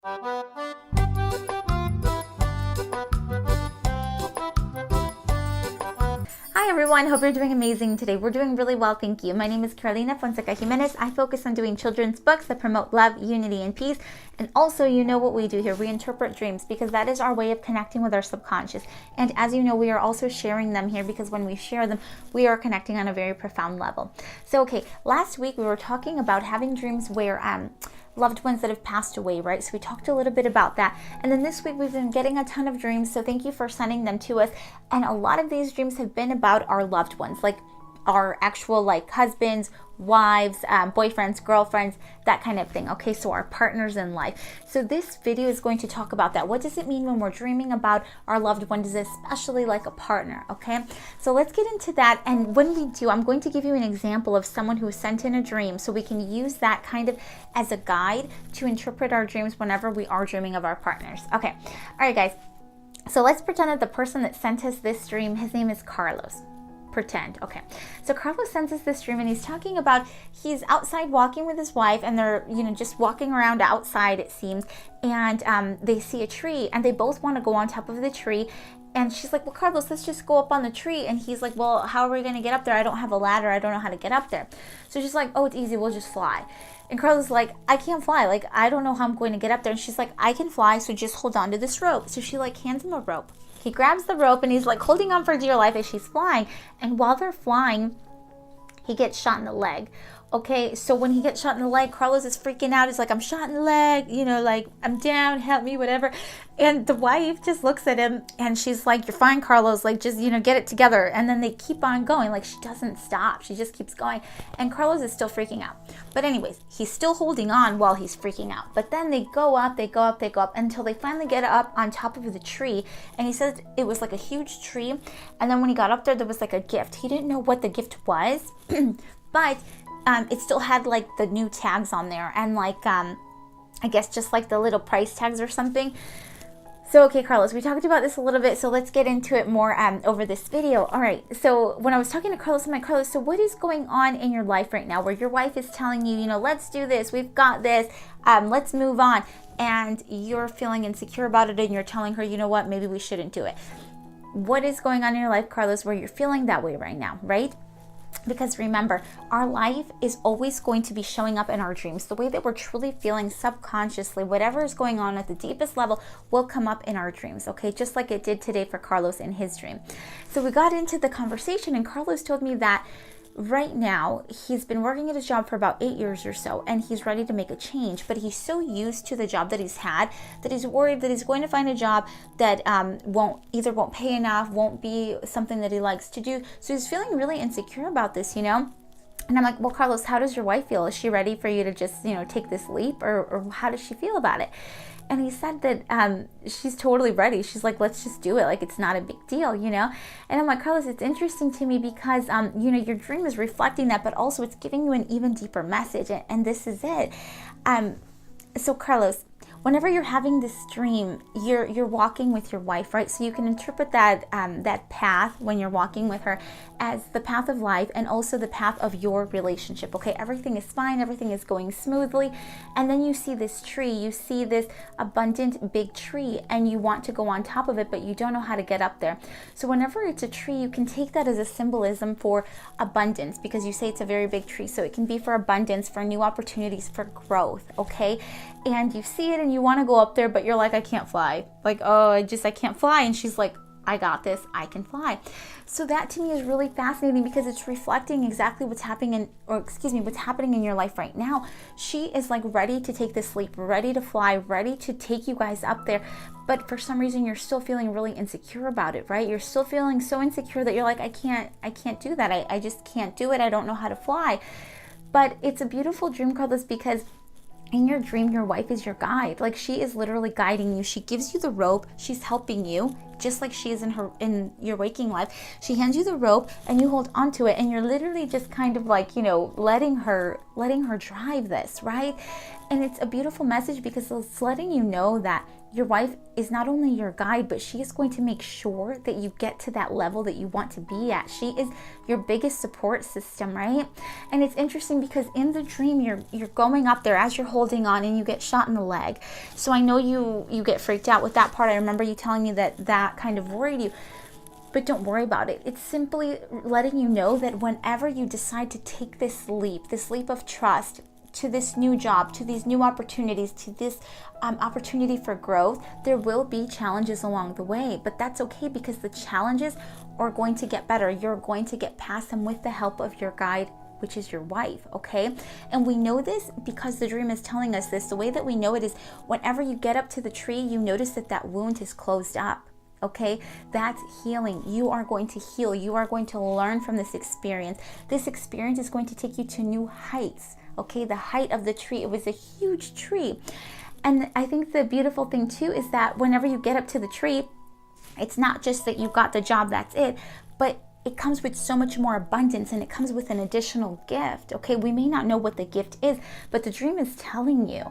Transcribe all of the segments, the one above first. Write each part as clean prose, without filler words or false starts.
Hi everyone, hope you're doing amazing today. We're doing really well, thank you. My name is Carolina Fonseca Jimenez. I focus on doing children's books that promote love, unity, and peace. And also, you know what we do here. We interpret dreams because that is our way of connecting with our subconscious. And as you know, we are also sharing them here because when we share them, we are connecting on a very profound level. So, okay, last week we were talking about having dreams where loved ones that have passed away, right? So we talked a little bit about that. And then this week we've been getting a ton of dreams. So thank you for sending them to us. And a lot of these dreams have been about our loved ones, like our actual like husbands, wives, boyfriends, girlfriends, that kind of thing. Okay, so our partners in life. So this video is going to talk about that. What does it mean when we're dreaming about our loved ones, especially like a partner? Okay, so let's get into that. And when we do, I'm going to give you an example of someone who sent in a dream so we can use that kind of as a guide to interpret our dreams whenever we are dreaming of our partners. Okay, all right guys, so let's pretend that the person that sent us this dream, his name is Carlos. Pretend. Okay, so Carlos sends us this dream and he's talking about he's outside walking with his wife and they're just walking around outside, it seems, and they see a tree and they both want to go on top of the tree. And she's like, well, Carlos, let's just go up on the tree. And he's like, well, how are we going to get up there? I don't have a ladder. I don't know how to get up there. So she's like, oh, it's easy. We'll just fly. And Carlos is like, I can't fly. Like, I don't know how I'm going to get up there. And she's like, I can fly. So just hold on to this rope. So she like hands him a rope. He grabs the rope and he's like holding on for dear life as she's flying. And while they're flying, he gets shot in the leg. Okay, so when he gets shot in the leg, Carlos is freaking out. He's like, I'm shot in the leg, like I'm down, help me, whatever. And the wife just looks at him and she's like, you're fine, Carlos, like just, get it together. And then they keep on going. Like she doesn't stop. She just keeps going. And Carlos is still freaking out. But anyways, he's still holding on while he's freaking out. But then they go up until they finally get up on top of the tree. And he says it was like a huge tree. And then when he got up there was like a gift. He didn't know what the gift was, but it still had like the new tags on there and like, I guess just like the little price tags or something. So, okay, Carlos, we talked about this a little bit, so let's get into it more over this video. All right, so when I was talking to Carlos, I'm like, Carlos, so what is going on in your life right now where your wife is telling you, let's do this, we've got this, let's move on, and you're feeling insecure about it and you're telling her, you know what, maybe we shouldn't do it. What is going on in your life, Carlos, where you're feeling that way right now, right? Because remember, our life is always going to be showing up in our dreams. The way that we're truly feeling subconsciously, whatever is going on at the deepest level will come up in our dreams, okay? Just like it did today for Carlos in his dream. So we got into the conversation and Carlos told me that right now, he's been working at his job for about 8 years or so, and he's ready to make a change, but he's so used to the job that he's had that he's worried that he's going to find a job that won't pay enough, won't be something that he likes to do. So he's feeling really insecure about this, And I'm like, well, Carlos, how does your wife feel? Is she ready for you to just, take this leap, or how does she feel about it? And he said that she's totally ready. She's like, let's just do it. Like, it's not a big deal, And I'm like, Carlos, it's interesting to me because, your dream is reflecting that, but also it's giving you an even deeper message. And this is it. So, Carlos, whenever you're having this dream, you're walking with your wife, right? So you can interpret that that path when you're walking with her as the path of life and also the path of your relationship, okay? Everything is fine, everything is going smoothly, and then you see this tree, you see this abundant big tree, and you want to go on top of it, but you don't know how to get up there. So whenever it's a tree, you can take that as a symbolism for abundance because you say it's a very big tree, so it can be for abundance, for new opportunities, for growth, okay? And you see it and you want to go up there, but you're like, I can't fly. Like, oh, I can't fly. And she's like, I got this, I can fly. So that to me is really fascinating because it's reflecting exactly what's happening in your life right now. She is like ready to take this leap, ready to fly, ready to take you guys up there. But for some reason, you're still feeling really insecure about it, right? You're still feeling so insecure that you're like, I can't do that. I just can't do it. I don't know how to fly. But it's a beautiful dream, Carlos, because in your dream, your wife is your guide. Like, she is literally guiding you. She gives you the rope. She's helping you. just like she is in your waking life. She hands you the rope and you hold onto it, and you're literally just kind of like, letting her drive this, right? And it's a beautiful message because it's letting you know that your wife is not only your guide, but she is going to make sure that you get to that level that you want to be at. She is your biggest support system, right? And it's interesting because in the dream, you're going up there as you're holding on and you get shot in the leg. So I know you get freaked out with that part. I remember you telling me that kind of worried you. But don't worry about it. It's simply letting you know that whenever you decide to take this leap of trust, to this new job, to these new opportunities, to this opportunity for growth, there will be challenges along the way, but that's okay because the challenges are going to get better. You're going to get past them with the help of your guide, which is your wife, okay? And we know this because the dream is telling us this. The way that we know it is whenever you get up to the tree, you notice that wound is closed up. Okay, that's healing. You are going to heal. You are going to learn from this experience. This experience is going to take you to new heights. Okay, the height of the tree, it was a huge tree. And I think the beautiful thing too is that whenever you get up to the tree, it's not just that you got the job, that's it, but it comes with so much more abundance, and it comes with an additional gift. Okay, we may not know what the gift is, but the dream is telling you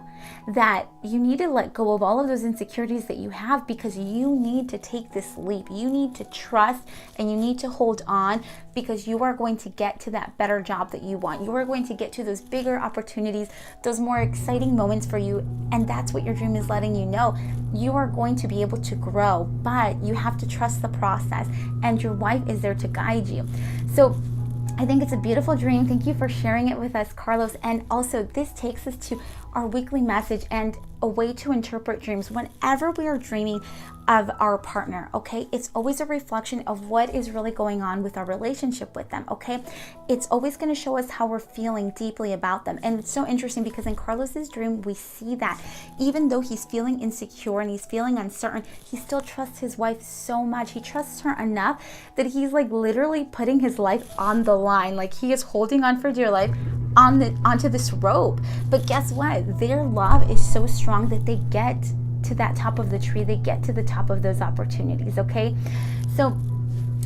that you need to let go of all of those insecurities that you have because you need to take this leap. You need to trust and you need to hold on because you are going to get to that better job that you want. You are going to get to those bigger opportunities, those more exciting moments for you, and that's what your dream is letting you know. You are going to be able to grow, but you have to trust the process, and your wife is there to guide you. So I think it's a beautiful dream. Thank you for sharing it with us, Carlos. And also, this takes us to our weekly message and a way to interpret dreams. Whenever we are dreaming of our partner, okay, it's always a reflection of what is really going on with our relationship with them, okay? It's always going to show us how we're feeling deeply about them. And it's so interesting because in Carlos's dream, we see that even though he's feeling insecure and he's feeling uncertain, he still trusts his wife so much. He trusts her enough that he's like literally putting his life on the line. Like he is holding on for dear life onto this rope. But guess what? Their love is so strong that they get to that top of the tree. They get to the top of those opportunities, okay? So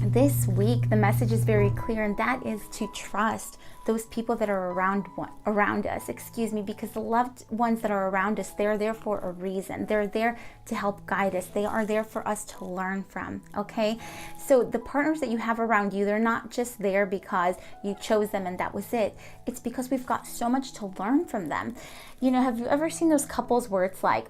this week, the message is very clear, and that is to trust those people that are around us, because the loved ones that are around us, they're there for a reason. They're there to help guide us. They are there for us to learn from, okay? So the partners that you have around you, they're not just there because you chose them and that was it. It's because we've got so much to learn from them. You know, have you ever seen those couples where it's like,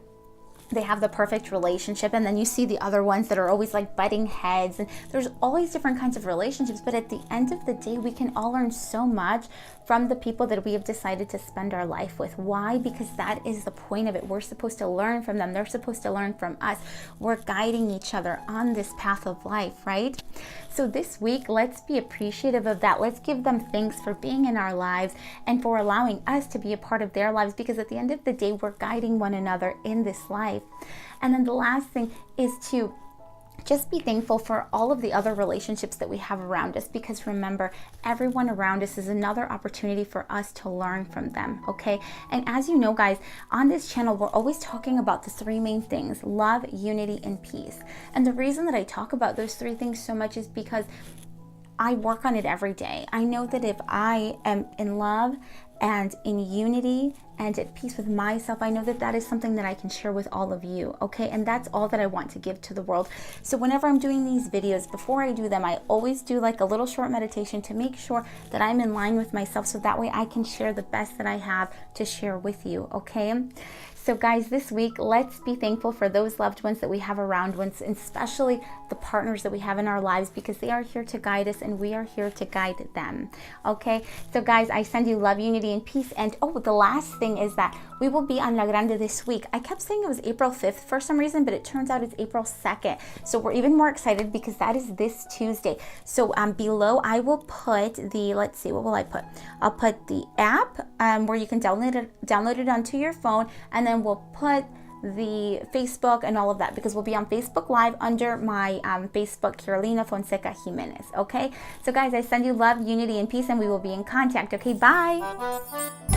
they have the perfect relationship, and then you see the other ones that are always like butting heads, and there's all these different kinds of relationships, but at the end of the day, we can all learn so much from the people that we have decided to spend our life with. Why? Because that is the point of it. We're supposed to learn from them. They're supposed to learn from us. We're guiding each other on this path of life, right? So this week, let's be appreciative of that. Let's give them thanks for being in our lives and for allowing us to be a part of their lives, because at the end of the day, we're guiding one another in this life. And then the last thing is to just be thankful for all of the other relationships that we have around us, because remember, everyone around us is another opportunity for us to learn from them, okay? And as you know, guys, on this channel, we're always talking about the three main things: love, unity, and peace. And the reason that I talk about those three things so much is because I work on it every day. I know that if I am in love and in unity and at peace with myself, I know that that is something that I can share with all of you, okay? And that's all that I want to give to the world. So whenever I'm doing these videos, before I do them, I always do like a little short meditation to make sure that I'm in line with myself, so that way I can share the best that I have to share with you, okay? So guys, this week, let's be thankful for those loved ones that we have around us, and especially the partners that we have in our lives, because they are here to guide us and we are here to guide them, okay? So guys, I send you love, unity, and peace. And oh, the last thing is that we will be on La Grande this week. I kept saying it was April 5th for some reason, but it turns out it's April 2nd. So we're even more excited because that is this Tuesday. So below I will put the, let's see, what will I put? I'll put the app where you can download it onto your phone, and then we'll put the Facebook and all of that, because we'll be on Facebook Live under my Facebook, Carolina Fonseca Jimenez, okay? So guys, I send you love, unity, and peace, and we will be in contact, okay? Bye!